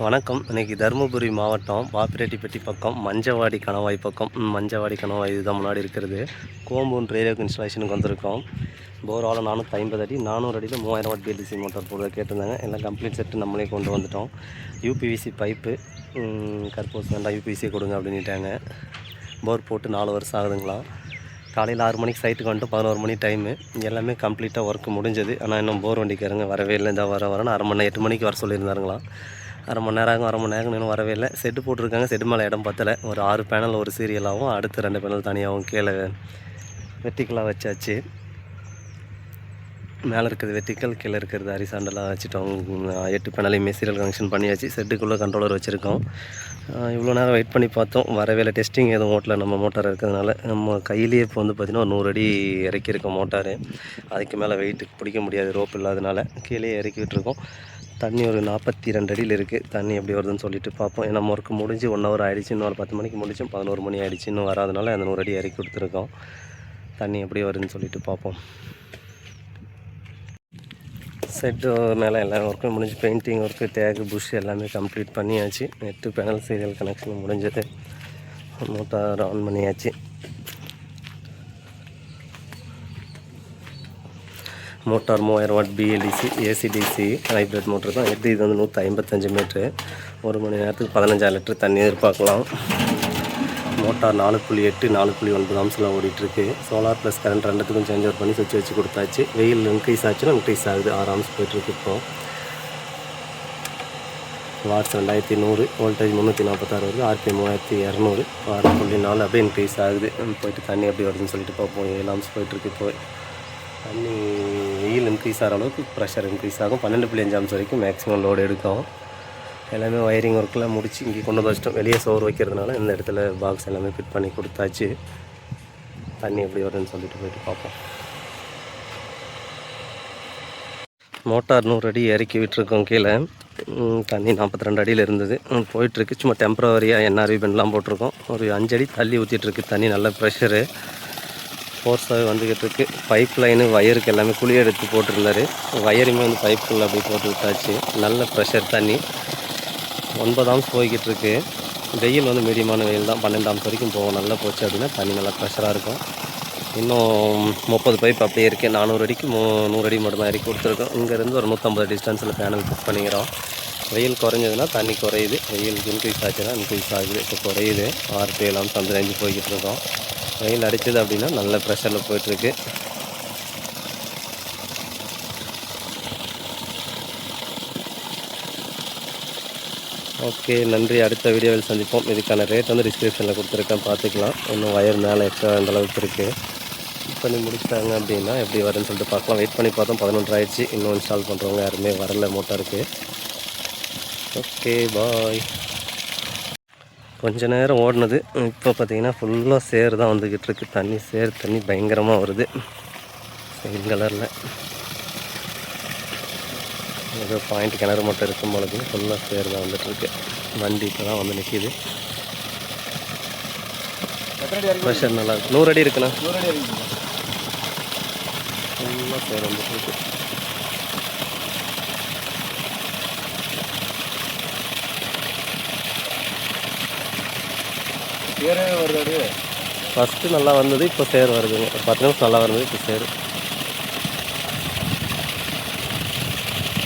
வணக்கம். இன்றைக்கி தருமபுரி மாவட்டம் பாப்பிரெட்டிப்பட்டி பக்கம் மஞ்சவாடி கணவாய் பக்கம் மஞ்சவாடி கணவாய் இதுதான் முன்னாடி இருக்கிறது. கோம்பூன் ரேடியோக்கு இன்ஸ்டாலேஷனுக்கு வந்திருக்கோம். போர் ஆழம் 450 அடி, 400 அடியில் 3000 வாட் பிஎல்டிசி மோட்டார் போடுறத கேட்டிருந்தாங்க. எல்லாம் கம்ப்ளீட் செட்டு நம்மளே கொண்டு வந்துட்டோம். யூபிவிசி பைப்பு கற்பூஸ் வேண்டாம், யூபிவிசி கொடுங்க அப்படின்ட்டாங்க. போர் போட்டு 4 வருஷம் ஆகுதுங்களா. காலையில் 6 மணிக்கு சைட்டுக்கு வந்துட்டு 11 மணி டைமு. எல்லாமே கம்ப்ளீட்டாக ஒர்க் முடிஞ்சது. ஆனால் இன்னும் போர் வண்டிக்காரங்க வரவே இல்லை. இந்த வரேன்னு 1/2 மணி நேரம் 8 மணிக்கு வர சொல்லியிருந்தாருங்களாம். 1/2 மணி நேரம் ஆகும், 1/2 மணி நேரம் இன்னும் வரவே இல்லை. செட்டு போட்டிருக்காங்க. செட்டு மேலே இடம் பத்தலை. ஒரு 6 பேனல் ஒரு சீரியலாகவும் அடுத்து 2 பேனல் தனியாகவும் கீழே வெர்டிக்கலாக வச்சாச்சு. மேலே இருக்கிறது வெர்டிக்கல், கீழே இருக்கிறது ஹரிசாண்டலாக வச்சுட்டோம். 8 பேனலையுமே சீரியல் கனெக்ஷன் பண்ணியாச்சு. செட்டுக்குள்ளே கண்ட்ரோலர் வச்சுருக்கோம். இவ்வளோ நேரம் வெயிட் பண்ணி பார்த்தோம், வரவே இல்லை. டெஸ்டிங் எதுவும் ஓட்டல. நம்ம மோட்டார் இருக்கிறதுனால நம்ம கையிலேயே இப்போ வந்து பார்த்திங்கன்னா 100 அடி இறக்கியிருக்கோம் மோட்டாரு. அதுக்கு மேலே வெயிட்டுக்கு பிடிக்க முடியாது, ரோப் இல்லாதனால கீழே இறக்கி விட்டுருக்கோம். தண்ணி ஒரு 42 அடியில் இருக்குது. தண்ணி எப்படி வருதுன்னு சொல்லிட்டு பார்ப்போம். நம்ம ஒர்க்கு முடிஞ்சு 1 ஹவர் ஆகிடுச்சு. இன்னும் ஒரு 10 மணிக்கு முடிச்சோம், 11 மணி ஆகிடுச்சு. இன்னும் வராதனால அந்த 100 அடி இறக்கி கொடுத்துருக்கோம். தண்ணி எப்படி வருதுன்னு சொல்லிட்டு பார்ப்போம். செட்டு மேலே எல்லாம் ஒர்க்கும் முடிஞ்சு, பெயிண்டிங் ஒர்க்கு, டேகு, புஷ் எல்லாமே கம்ப்ளீட் பண்ணியாச்சு. 8 பேனல் சீரியல் கனெக்ஷன் முடிஞ்சது. மோட்டார் ஆன் பண்ணியாச்சு. Motor 3000 what BLDC ACDC hybrid motor தான். இது வந்து 155 மீட்ரு. 1 மணி நேரத்துக்கு 15,000 லிட்டர் தண்ணி எதிர்பார்க்கலாம். மோட்டார் 4.8 4.9 ஆம்ஸில் ஓடிட்டுருக்கு. சோலார் ப்ளஸ் கரண்ட் ரெண்டுத்துக்கும் சேஞ்ச் ஓவர் பண்ணி சுவிட்ச் வச்சு கொடுத்தாச்சு. வெயில் இன்க்ரீஸ் ஆச்சுன்னா இன்க்ரீஸ் ஆகுது. 6 ஆம்ஸ் போய்ட்டுருக்கு. இப்போது வாட்ஸ் 2100, வோல்டேஜ் 346 வருது, ஆர்பிஎம் 3200, 6.4 அப்படியே இன்க்ரீஸ் ஆகுது. போயிட்டு தண்ணி எப்படி வருதுன்னு சொல்லிட்டு பார்ப்போம். 7 ஆம்ஸ் போய்ட்டுருக்கு. இப்போ தண்ணி வெயில் இன்க்ரீஸ் ஆகிற அளவுக்கு ப்ரெஷர் இன்க்ரீஸ் ஆகும். 12.5 ஆம்ஸ் வரைக்கும் மேக்ஸிமம் லோடு எடுக்கும். எல்லாமே ஒயரிங் ஒர்க்கெலாம் முடிச்சு இங்கே கொண்டு வந்து வச்சிட்டோம். வெளியே சோறு வைக்கிறதுனால இந்த இடத்துல பாக்ஸ் எல்லாமே ஃபிட் பண்ணி கொடுத்தாச்சு. தண்ணி எப்படி வருதுன்னு சொல்லிட்டு போயிட்டு பார்ப்போம். மோட்டார் 100 அடி இறக்கி விட்டுருக்கோம். கீழே தண்ணி 42 அடியில் இருந்தது, போயிட்டுருக்கு. சும்மா டெம்பரவரியாக என்ஆர்வி பெண்ட்லாம் போட்டிருக்கோம். ஒரு 5 அடி தள்ளி ஊற்றிட்டுருக்கு தண்ணி. நல்ல ப்ரெஷரு ஃபோர்ஸாகவே வந்துக்கிட்டு இருக்குது. பைப் லைனு வயருக்கு எல்லாமே குழி எடுத்து போட்டிருந்தாரு. வயருமே வந்து பைப்புக்குள்ளே அப்படி போட்டு விட்டாச்சு. நல்ல ப்ரெஷர் தண்ணி. 9 ஆம்ஸ் போய்கிட்டு இருக்கு. வெயில் வந்து மீடியமான வெயில் தான். 12 ஆம்ஸ் வரைக்கும் போகும். நல்லா போச்சு அப்படின்னா தண்ணி நல்லா ப்ரெஷராக இருக்கும். இன்னும் 30 பைப் அப்படியே இருக்குது. 400 அடிக்கு 100 அடி மட்டும் தான் இறக்கி கொடுத்துருக்கோம். இங்கேருந்து ஒரு 150 டிஸ்டன்ஸில் பேனல் ஃபிட் பண்ணிக்கிறோம். வெயில் குறைஞ்சதுன்னா தண்ணி குறையுது, வெயில் இன்க்ரீஸ் ஆச்சுன்னா இன்க்ரீஸ் ஆகுது. இப்போ குறையுது. 6 to 7 ஆம்ஸ் அந்த ரேஞ்சு போய்கிட்டு இருக்கோம். வெயில் அடிச்சது அப்படின்னா நல்ல ப்ரெஷரில் போய்ட்டுருக்கு. ஓகே, நன்றி. அடுத்த வீடியோவில் சந்திப்போம். இதுக்கான ரேட் வந்து டிஸ்கிரிப்ஷனில் கொடுத்துருக்கேன், பார்த்துக்கலாம். இன்னும் வயர் மேலே எக்ஸ்ட்ரா அந்த அளவுக்கு இருக்குது. பண்ணி முடிச்சிட்டாங்க அப்படின்னா எப்படி வருதுன்னு சொல்லிட்டு பார்க்கலாம். வெயிட் பண்ணி பார்த்தோம், 11 ஆயிடுச்சு. இன்னும் இன்ஸ்டால் பண்ணுறவங்க யாருமே வரல மோட்டாருக்கு. ஓகே, பாய். கொஞ்ச நேரம் ஓடினது. இப்போ பார்த்தீங்கன்னா ஃபுல்லாக சேர் தான் வந்துக்கிட்டு இருக்கு. தண்ணி சேர் தண்ணி பயங்கரமாக வருது. செயில் கலரில் ஏதோ பாயிண்ட் கிணறு மட்டும் இருக்கும் பொழுது ஃபுல்லாக சேர் தான் வந்துட்டுருக்கு. வண்டி இப்போ தான் வந்து நிற்கிது. ப்ரெஷர் நல்லா இருக்கு. 100 அடி இருக்குண்ணா. 100 அடி இருக்கு. ஃபுல்லாக சேர் வந்துட்டுருக்கு. சேரே வருது. ஃபஸ்ட்டு நல்லா வந்தது, இப்போ சேர் வருதுங்க. 10 நிமிஷம் நல்லா வருது, இப்போ சேர்.